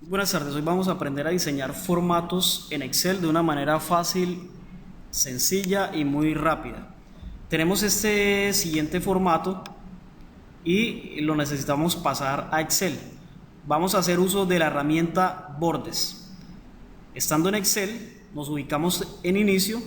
Buenas tardes, hoy vamos a aprender a diseñar formatos en Excel de una manera fácil, sencilla y muy rápida. Tenemos este siguiente formato y lo necesitamos pasar a Excel. Vamos a hacer uso de la herramienta Bordes. Estando en Excel, nos ubicamos en Inicio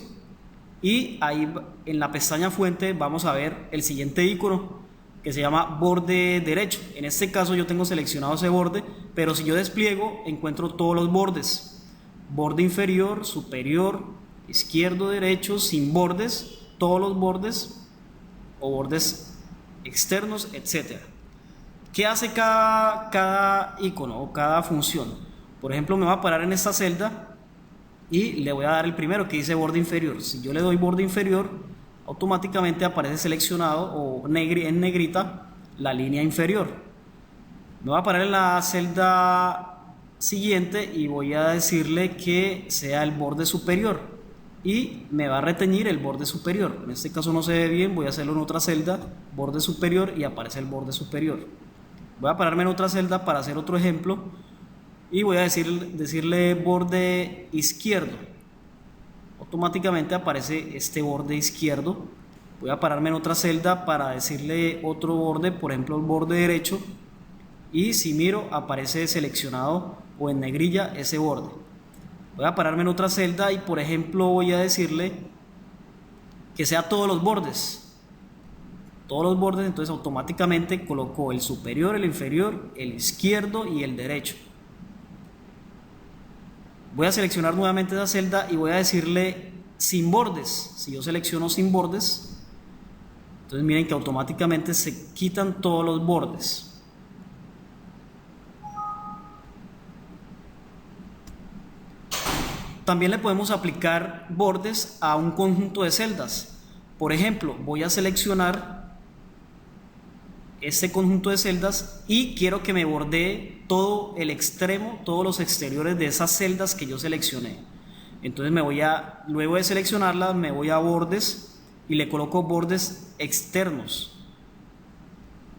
y ahí en la pestaña Fuente vamos a ver el siguiente icono que se llama borde derecho. En este caso yo tengo seleccionado ese borde, pero si yo despliego encuentro todos los bordes: borde inferior, superior, izquierdo, derecho, sin bordes, todos los bordes o bordes externos, etc. ¿Qué hace cada icono o cada función? Por ejemplo, me voy a parar en esta celda y le voy a dar el primero que dice borde inferior. Si yo le doy borde inferior, automáticamente aparece seleccionado o en negrita la línea inferior. Me voy a parar en la celda siguiente y voy a decirle que sea el borde superior y me va a retener el borde superior. En este caso no se ve bien, voy a hacerlo en otra celda, borde superior, y aparece el borde superior. Voy a pararme en otra celda para hacer otro ejemplo y voy a decirle borde izquierdo. Automáticamente aparece este borde izquierdo. Voy a pararme en otra celda para decirle otro borde, por ejemplo el borde derecho, y si miro aparece seleccionado o en negrilla ese borde. Voy a pararme en otra celda y por ejemplo voy a decirle que sea todos los bordes, entonces automáticamente colocó el superior, el inferior, el izquierdo y el derecho. Voy a seleccionar nuevamente esa celda y voy a decirle sin bordes. Si yo selecciono sin bordes, entonces miren que automáticamente se quitan todos los bordes. También le podemos aplicar bordes a un conjunto de celdas. Por ejemplo, voy a seleccionar este conjunto de celdas y quiero que me bordee todo el extremo, todos los exteriores de esas celdas que yo seleccioné. Entonces luego de seleccionarlas, me voy a bordes y le coloco bordes externos.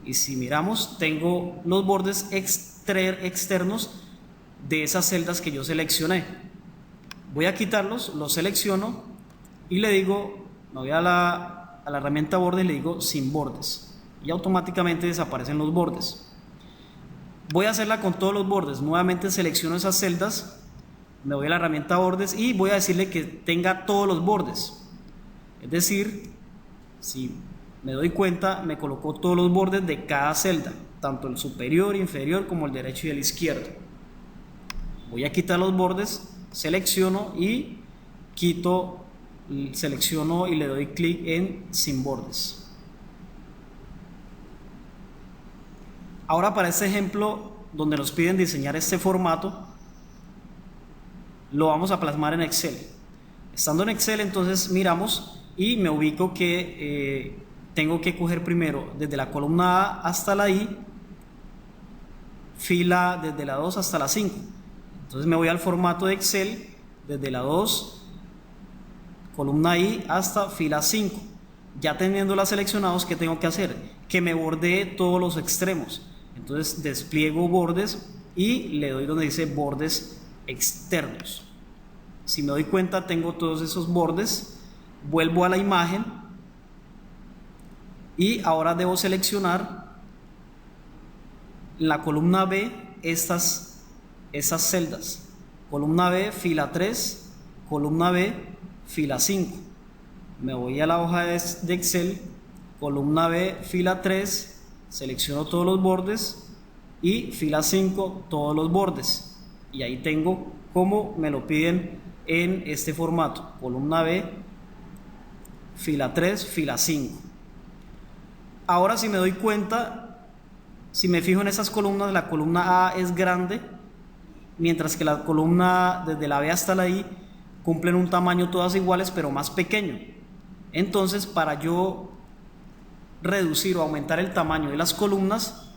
Y si miramos, tengo los bordes externos de esas celdas que yo seleccioné. Voy a quitarlos, los selecciono y le digo, me voy a la herramienta bordes y le digo sin bordes. Y automáticamente desaparecen los bordes. Voy a hacerla con todos los bordes. Nuevamente selecciono esas celdas, me voy a la herramienta bordes y voy a decirle que tenga todos los bordes. Es decir, si me doy cuenta, me colocó todos los bordes de cada celda, tanto el superior, inferior como el derecho y el izquierdo. Voy a quitar los bordes, selecciono y selecciono y le doy clic en sin bordes. Ahora para este ejemplo donde nos piden diseñar este formato, lo vamos a plasmar en Excel. Estando en Excel, entonces miramos y me ubico que tengo que coger primero desde la columna A hasta la I, fila desde la 2 hasta la 5. Entonces me voy al formato de Excel desde la 2, columna I hasta fila 5. Ya teniéndolas seleccionados, ¿qué tengo que hacer? Que me bordee todos los extremos. Entonces despliego bordes y le doy donde dice bordes externos. Si me doy cuenta, tengo todos esos bordes. Vuelvo a la imagen y ahora debo seleccionar la columna B, esas celdas. Columna B, fila 3, columna B, fila 5. Me voy a la hoja de Excel, columna B, fila 3, selecciono todos los bordes y fila 5 todos los bordes, y ahí tengo como me lo piden en este formato: columna B, fila 3, fila 5. Ahora si me doy cuenta, si me fijo en esas columnas, la columna A es grande, mientras que la columna desde la B hasta la I cumplen un tamaño todas iguales pero más pequeño. Entonces, para yo reducir o aumentar el tamaño de las columnas,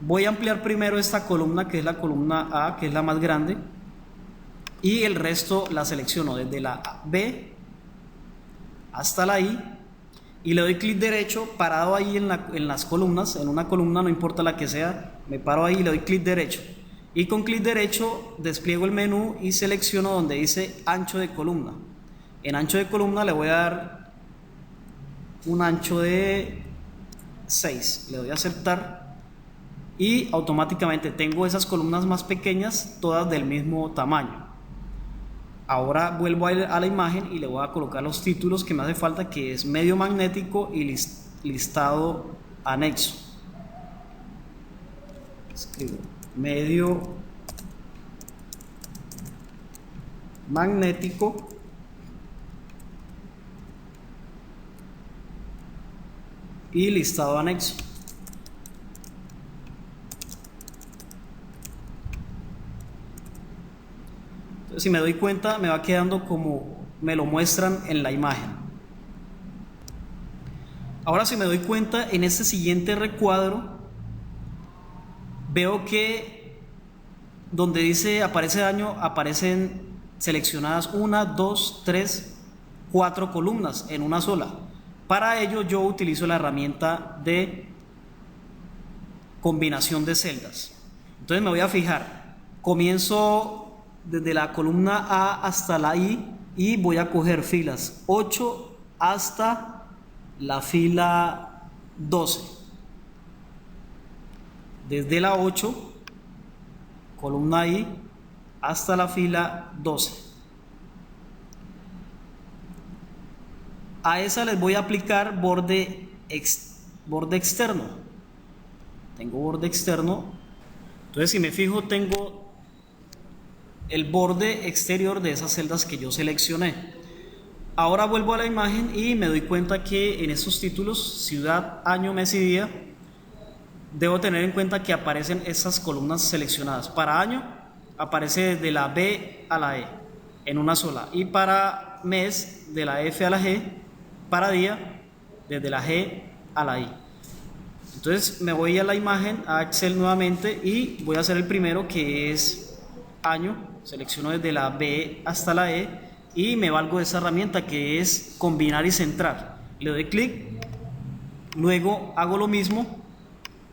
voy a ampliar primero esta columna, que es la columna A, que es la más grande, y el resto la selecciono desde la B hasta la I y le doy clic derecho parado ahí en las columnas, en una columna, no importa la que sea, me paro ahí y le doy clic derecho. Y con clic derecho despliego el menú y selecciono donde dice ancho de columna. En ancho de columna le voy a dar un ancho de 6, le doy a aceptar y automáticamente tengo esas columnas más pequeñas todas del mismo tamaño. Ahora vuelvo a la imagen y le voy a colocar los títulos que me hace falta, que es medio magnético y listado anexo. Escribo medio magnético y listado anexo. Entonces, si me doy cuenta, me va quedando como me lo muestran en la imagen. Ahora, si me doy cuenta, en este siguiente recuadro veo que donde dice aparece daño, aparecen seleccionadas 1, 2, 3, 4 columnas en una sola. Para ello yo utilizo la herramienta de combinación de celdas. Entonces me voy a fijar, comienzo desde la columna A hasta la I y voy a coger filas 8 hasta la fila 12. Desde la 8, columna I, hasta la fila 12. A esa les voy a aplicar borde externo. Tengo borde externo. Entonces, si me fijo, tengo el borde exterior de esas celdas que yo seleccioné. Ahora vuelvo a la imagen y me doy cuenta que en estos títulos, ciudad, año, mes y día, debo tener en cuenta que aparecen esas columnas seleccionadas. Para año aparece desde la B a la E en una sola, y para mes de la F a la G, para día desde la G a la I. Entonces me voy a la imagen, a Excel nuevamente, y voy a hacer el primero, que es año. Selecciono desde la B hasta la E y me valgo de esa herramienta que es combinar y centrar. Le doy clic, luego hago lo mismo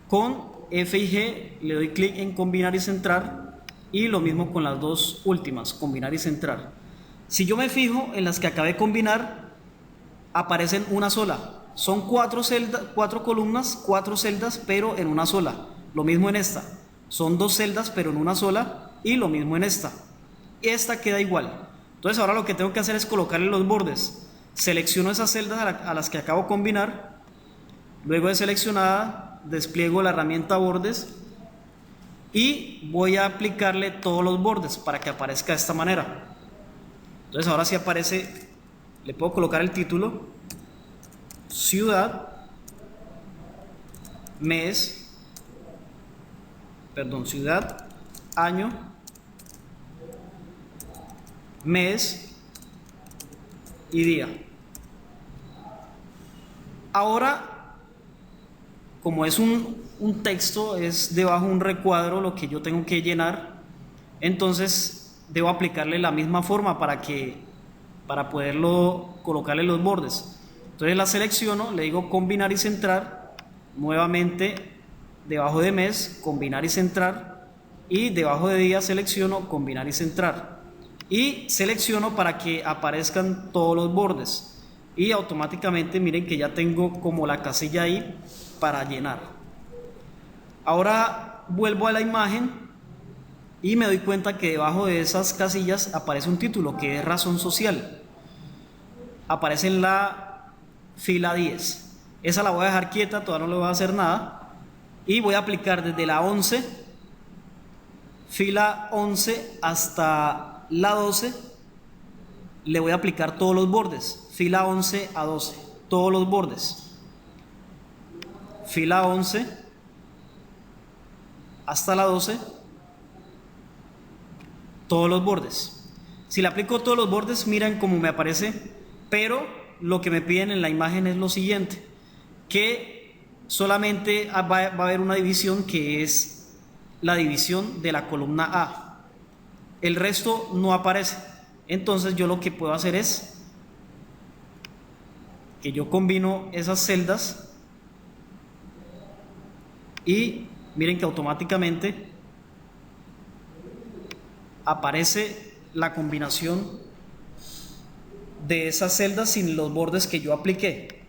con F y G, le doy clic en combinar y centrar, y lo mismo con las dos últimas, combinar y centrar. Si yo me fijo en las que acabé de combinar, aparecen una sola. Son 4 columnas, 4 celdas, pero en una sola. Lo mismo en esta. Son 2 celdas, pero en una sola, y lo mismo en esta. Esta queda igual. Entonces ahora lo que tengo que hacer es colocarle los bordes. Selecciono esas celdas a las que acabo de combinar. Luego de seleccionada, despliego la herramienta bordes y voy a aplicarle todos los bordes para que aparezca de esta manera. Entonces ahora sí aparece, le puedo colocar el título, ciudad, ciudad, año, mes y día. Ahora, como es un texto, es debajo un recuadro lo que yo tengo que llenar, entonces debo aplicarle la misma forma para poderlo colocarle los bordes. Entonces la selecciono, le digo combinar y centrar, nuevamente debajo de mes, combinar y centrar, y debajo de día selecciono combinar y centrar, y selecciono para que aparezcan todos los bordes, y automáticamente miren que ya tengo como la casilla ahí para llenar. Ahora vuelvo a la imagen y me doy cuenta que debajo de esas casillas aparece un título que es razón social. Aparece en la fila 10. Esa la voy a dejar quieta, todavía no le voy a hacer nada, y voy a aplicar desde la 11, fila 11 hasta la 12. Le voy a aplicar todos los bordes, fila 11 a 12, todos los bordes. Fila 11 hasta la 12, todos los bordes. Si le aplico todos los bordes, miren cómo me aparece, pero lo que me piden en la imagen es lo siguiente, que solamente va a haber una división, que es la división de la columna A. El resto no aparece. Entonces yo lo que puedo hacer es que yo combino esas celdas y miren que automáticamente aparece la combinación de esas celdas sin los bordes que yo apliqué.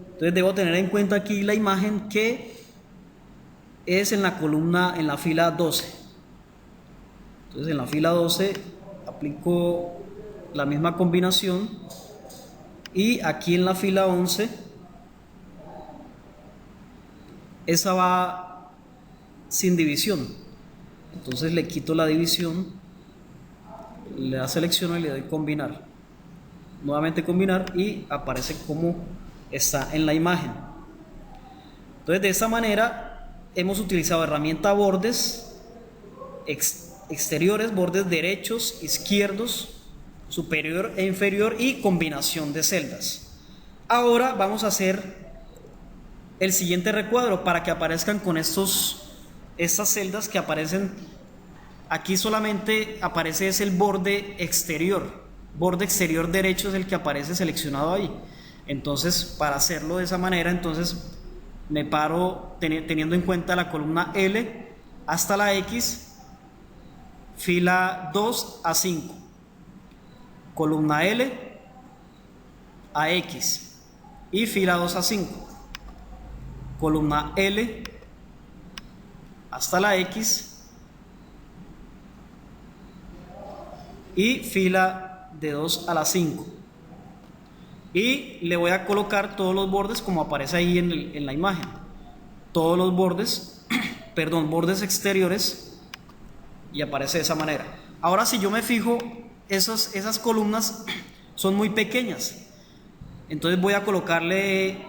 Entonces debo tener en cuenta aquí la imagen que es en la columna, en la fila 12. Entonces en la fila 12 aplico la misma combinación y aquí en la fila 11 esa va sin división. Entonces le quito la división, la selecciono y le doy combinar. Nuevamente combinar y aparece como está en la imagen. Entonces de esta manera hemos utilizado herramienta bordes exteriores, bordes derechos, izquierdos, superior e inferior y combinación de celdas. Ahora vamos a hacer el siguiente recuadro para que aparezcan con estas celdas que aparecen aquí. Solamente aparece es el borde exterior derecho es el que aparece seleccionado ahí. Entonces para hacerlo de esa manera, entonces me paro teniendo en cuenta la columna L hasta la X, fila 2 a 5, columna L a X y fila 2 a 5, columna L hasta la X y fila de 2 a la 5, y le voy a colocar todos los bordes como aparece ahí en la imagen, todos los bordes perdón, bordes exteriores, y aparece de esa manera. Ahora si yo me fijo, esas columnas son muy pequeñas, entonces voy a colocarle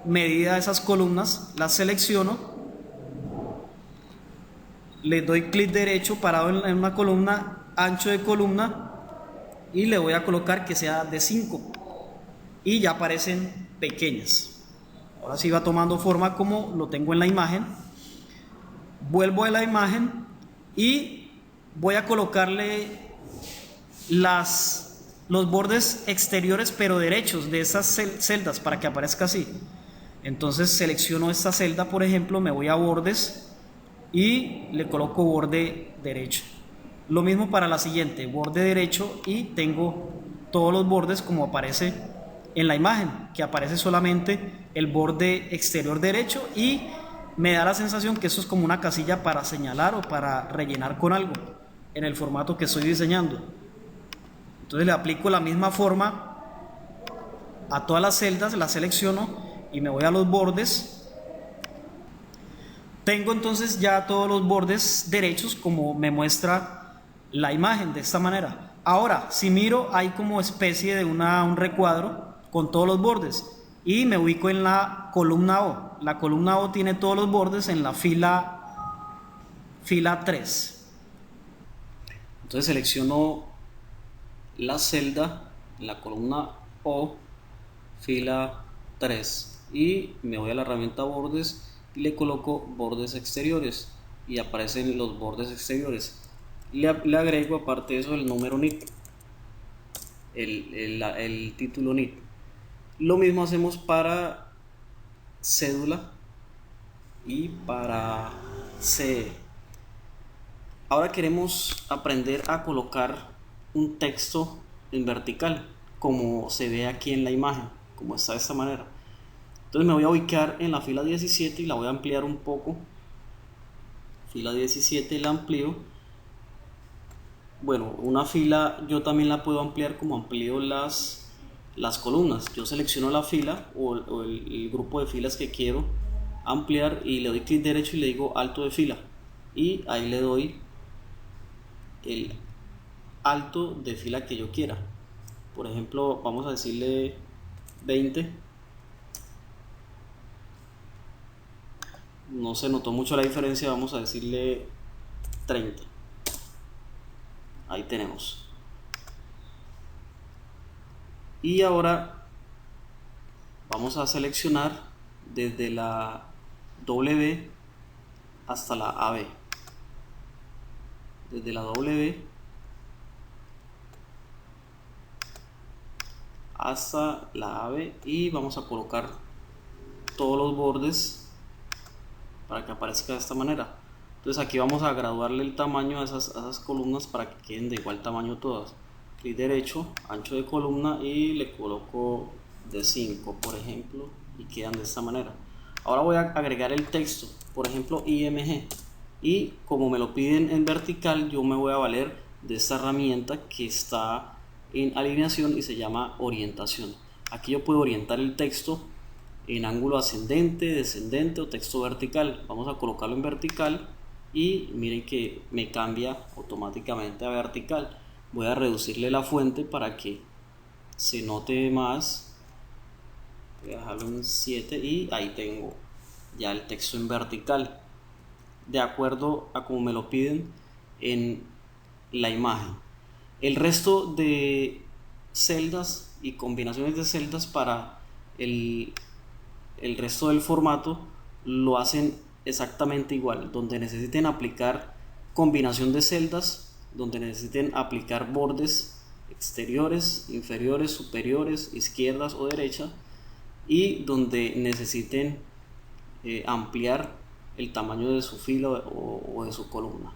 medida a esas columnas, las selecciono, le doy clic derecho parado en una columna, ancho de columna, y le voy a colocar que sea de 5 y ya aparecen pequeñas. Ahora sí va tomando forma como lo tengo en la imagen. Vuelvo a la imagen y voy a colocarle los bordes exteriores pero derechos de esas celdas para que aparezca así. Entonces selecciono esta celda, por ejemplo, me voy a bordes y le coloco borde derecho. Lo mismo para la siguiente, borde derecho, y tengo todos los bordes como aparece en la imagen, que aparece solamente el borde exterior derecho, y me da la sensación que eso es como una casilla para señalar o para rellenar con algo en el formato que estoy diseñando. Entonces le aplico la misma forma a todas las celdas, las selecciono y me voy a los bordes. Tengo entonces ya todos los bordes derechos como me muestra la imagen de esta manera. Ahora, si miro, hay como especie de un recuadro con todos los bordes y me ubico en la columna O. La columna O tiene todos los bordes en la fila 3. Entonces selecciono la celda, la columna O, fila 3, y me voy a la herramienta bordes y le coloco bordes exteriores y aparecen los bordes exteriores. Le agrego aparte de eso el número NIT, el título NIT. Lo mismo hacemos para cédula y para CE. Ahora queremos aprender a colocar un texto en vertical como se ve aquí en la imagen, como está de esta manera. Entonces me voy a ubicar en la fila 17 y la voy a ampliar un poco. Fila 17 la amplío. Bueno, una fila yo también la puedo ampliar como amplío las columnas. Yo selecciono la fila o el grupo de filas que quiero ampliar y le doy clic derecho y le digo alto de fila, y ahí le doy el alto de fila que yo quiera. Por ejemplo, vamos a decirle 20. No se notó mucho la diferencia, vamos a decirle 30. Ahí tenemos. Y ahora vamos a seleccionar desde la W hasta la AB. Desde la W hasta la ave y vamos a colocar todos los bordes para que aparezca de esta manera. Entonces aquí vamos a graduarle el tamaño a esas columnas para que queden de igual tamaño todas. Clic derecho, ancho de columna y le coloco de 5 por ejemplo y quedan de esta manera. Ahora voy a agregar el texto, por ejemplo IMG, y como me lo piden en vertical yo me voy a valer de esta herramienta que está en alineación y se llama orientación. Aquí yo puedo orientar el texto en ángulo ascendente, descendente o texto vertical. Vamos a colocarlo en vertical y miren que me cambia automáticamente a vertical. Voy a reducirle la fuente para que se note más. Voy a dejarlo en 7 y ahí tengo ya el texto en vertical de acuerdo a como me lo piden en la imagen. El resto de celdas y combinaciones de celdas para el resto del formato lo hacen exactamente igual. Donde necesiten aplicar combinación de celdas, donde necesiten aplicar bordes exteriores, inferiores, superiores, izquierdas o derechas, y donde necesiten ampliar el tamaño de su fila o de su columna.